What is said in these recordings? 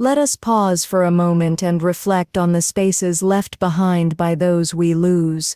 Let us pause for a moment and reflect on the spaces left behind by those we lose.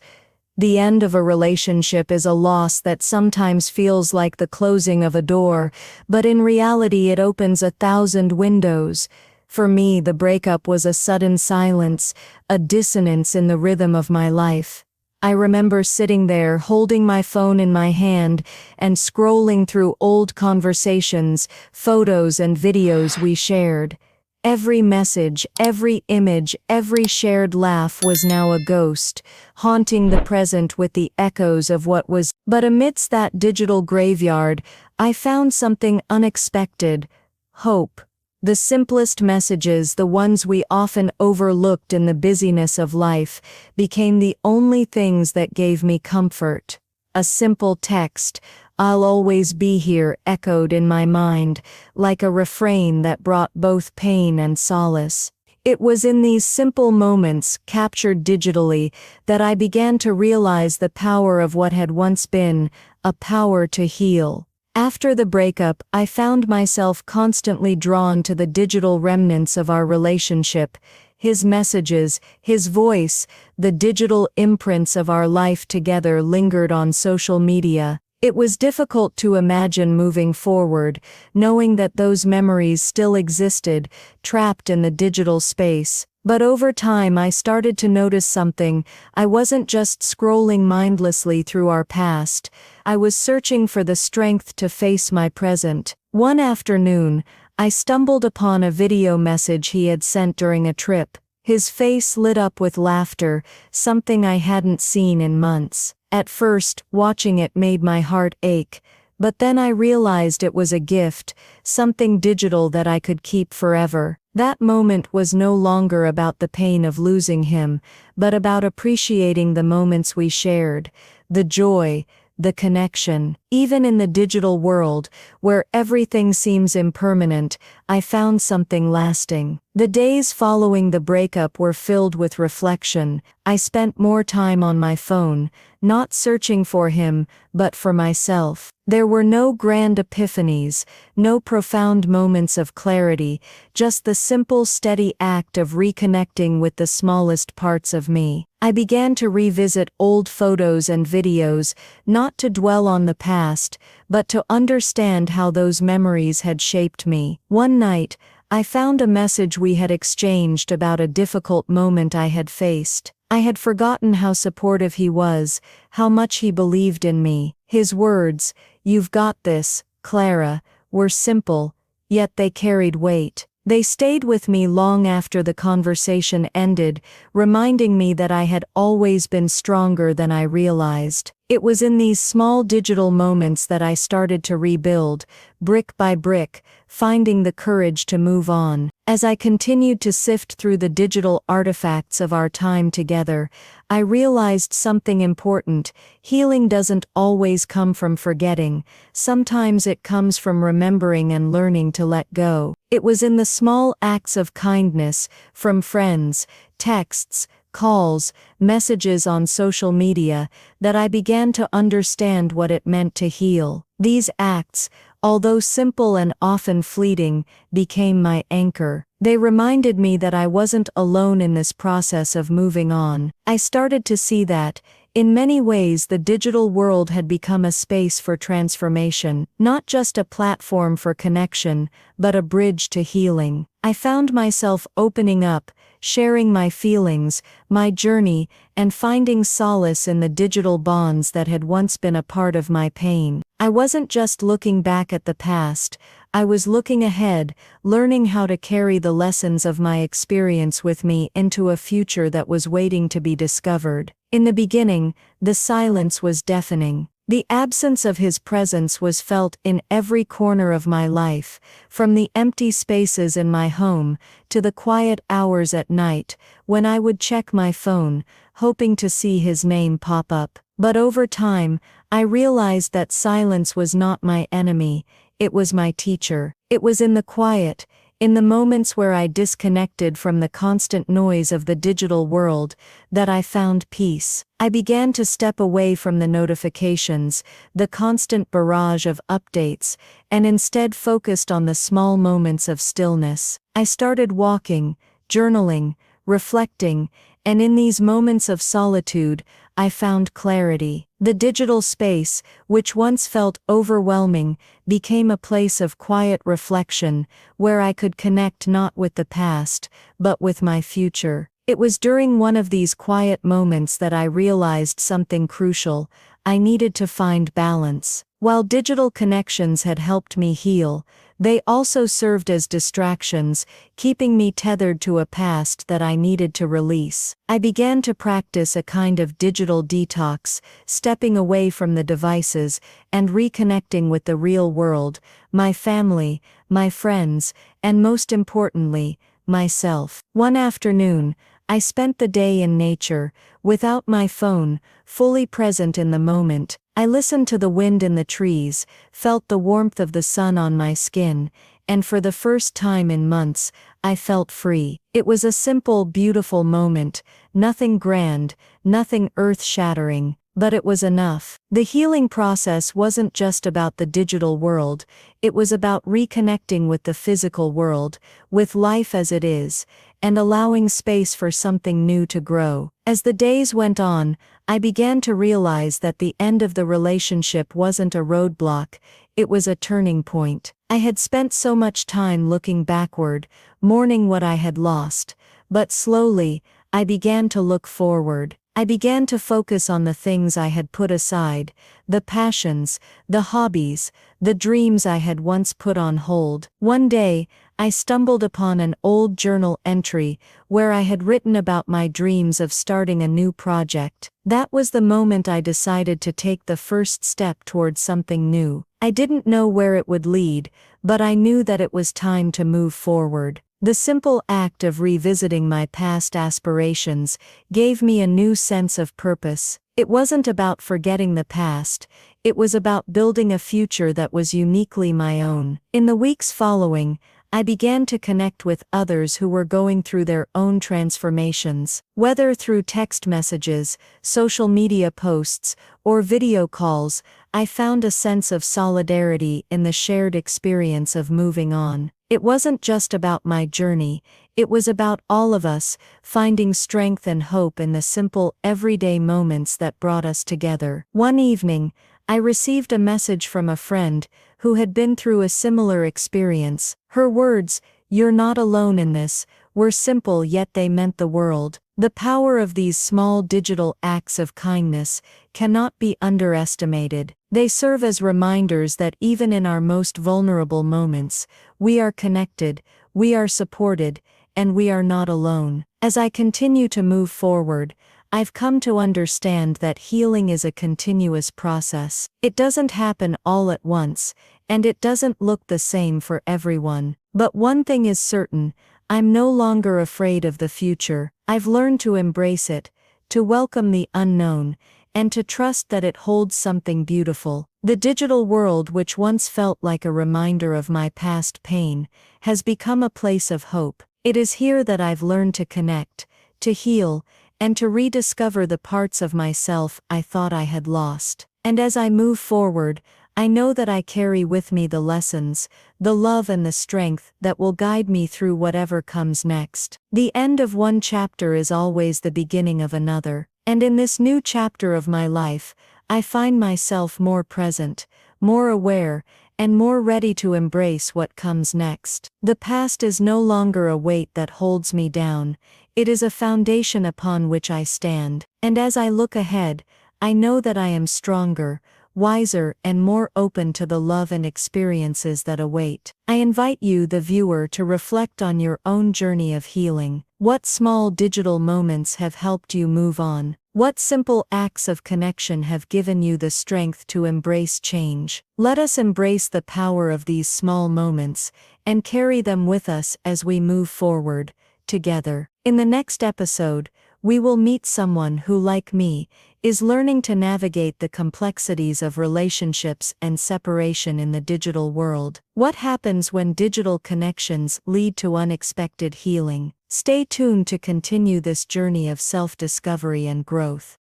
The end of a relationship is a loss that sometimes feels like the closing of a door, but in reality it opens 1,000 windows. For me, the breakup was a sudden silence, a dissonance in the rhythm of my life. I remember sitting there, holding my phone in my hand, and scrolling through old conversations, photos and videos we shared. Every message, every image, every shared laugh was now a ghost, haunting the present with the echoes of what was. But amidst that digital graveyard, I found something unexpected: hope. The simplest messages, the ones we often overlooked in the busyness of life, became the only things that gave me comfort. A simple text, "I'll always be here," echoed in my mind, like a refrain that brought both pain and solace. It was in these simple moments, captured digitally, that I began to realize the power of what had once been, a power to heal. After the breakup, I found myself constantly drawn to the digital remnants of our relationship, his messages, his voice, the digital imprints of our life together lingered on social media. It was difficult to imagine moving forward, knowing that those memories still existed, trapped in the digital space. But over time I started to notice something. I wasn't just scrolling mindlessly through our past. I was searching for the strength to face my present. One afternoon, I stumbled upon a video message he had sent during a trip. His face lit up with laughter, something I hadn't seen in months. At first, watching it made my heart ache, but then I realized it was a gift, something digital that I could keep forever. That moment was no longer about the pain of losing him, but about appreciating the moments we shared, the joy, the connection. Even in the digital world, where everything seems impermanent, I found something lasting. The days following the breakup were filled with reflection. I spent more time on my phone, not searching for him, but for myself. There were no grand epiphanies, no profound moments of clarity, just the simple, steady act of reconnecting with the smallest parts of me. I began to revisit old photos and videos, not to dwell on the past, but to understand how those memories had shaped me. One night, I found a message we had exchanged about a difficult moment I had faced. I had forgotten how supportive he was, how much he believed in me. His words, "You've got this, Clara," were simple, yet they carried weight. They stayed with me long after the conversation ended, reminding me that I had always been stronger than I realized. It was in these small digital moments that I started to rebuild, brick by brick, finding the courage to move on. As I continued to sift through the digital artifacts of our time together, I realized something important. Healing doesn't always come from forgetting. Sometimes it comes from remembering and learning to let go. It was in the small acts of kindness, from friends, texts, calls, messages on social media, that I began to understand what it meant to heal. These acts, although simple and often fleeting, became my anchor. They reminded me that I wasn't alone in this process of moving on. I started to see that, in many ways, the digital world had become a space for transformation, not just a platform for connection, but a bridge to healing. I found myself opening up, sharing my feelings, my journey, and finding solace in the digital bonds that had once been a part of my pain. I wasn't just looking back at the past, I was looking ahead, learning how to carry the lessons of my experience with me into a future that was waiting to be discovered. In the beginning, the silence was deafening. The absence of his presence was felt in every corner of my life, from the empty spaces in my home to the quiet hours at night when I would check my phone, hoping to see his name pop up. But over time, I realized that silence was not my enemy, it was my teacher. It was in the quiet, in the moments where I disconnected from the constant noise of the digital world, that I found peace. I began to step away from the notifications, the constant barrage of updates, and instead focused on the small moments of stillness. I started walking, journaling, reflecting, and in these moments of solitude, I found clarity. The digital space, which once felt overwhelming, became a place of quiet reflection, where I could connect not with the past, but with my future. It was during one of these quiet moments that I realized something crucial. I needed to find balance. While digital connections had helped me heal, they also served as distractions, keeping me tethered to a past that I needed to release. I began to practice a kind of digital detox, stepping away from the devices and reconnecting with the real world, my family, my friends, and most importantly, myself. One afternoon, I spent the day in nature, without my phone, fully present in the moment. I listened to the wind in the trees, felt the warmth of the sun on my skin, and for the first time in months, I felt free. It was a simple, beautiful moment, nothing grand, nothing earth-shattering, but it was enough. The healing process wasn't just about the digital world, it was about reconnecting with the physical world, with life as it is, and allowing space for something new to grow. As the days went on, I began to realize that the end of the relationship wasn't a roadblock, it was a turning point. I had spent so much time looking backward, mourning what I had lost, but slowly, I began to look forward. I began to focus on the things I had put aside, the passions, the hobbies, the dreams I had once put on hold. One day, I stumbled upon an old journal entry where I had written about my dreams of starting a new project. That was the moment I decided to take the first step towards something new. I didn't know where it would lead, but I knew that it was time to move forward. The simple act of revisiting my past aspirations gave me a new sense of purpose. It wasn't about forgetting the past, it was about building a future that was uniquely my own. In the weeks following, I began to connect with others who were going through their own transformations. Whether through text messages, social media posts, or video calls, I found a sense of solidarity in the shared experience of moving on. It wasn't just about my journey, it was about all of us, finding strength and hope in the simple, everyday moments that brought us together. One evening, I received a message from a friend who had been through a similar experience. Her words, "You're not alone in this," were simple yet they meant the world. The power of these small digital acts of kindness cannot be underestimated. They serve as reminders that even in our most vulnerable moments, we are connected, we are supported, and we are not alone. As I continue to move forward, I've come to understand that healing is a continuous process. It doesn't happen all at once, and it doesn't look the same for everyone. But one thing is certain, I'm no longer afraid of the future. I've learned to embrace it, to welcome the unknown, and to trust that it holds something beautiful. The digital world, which once felt like a reminder of my past pain, has become a place of hope. It is here that I've learned to connect, to heal, and to rediscover the parts of myself I thought I had lost. And as I move forward, I know that I carry with me the lessons, the love and the strength that will guide me through whatever comes next. The end of one chapter is always the beginning of another, and in this new chapter of my life, I find myself more present, more aware, and more ready to embrace what comes next. The past is no longer a weight that holds me down, it is a foundation upon which I stand. And as I look ahead, I know that I am stronger, wiser, and more open to the love and experiences that await. I invite you, the viewer, to reflect on your own journey of healing. What small digital moments have helped you move on? What simple acts of connection have given you the strength to embrace change? Let us embrace the power of these small moments and carry them with us as we move forward, together. In the next episode, we will meet someone who, like me, is learning to navigate the complexities of relationships and separation in the digital world. What happens when digital connections lead to unexpected healing? Stay tuned to continue this journey of self-discovery and growth.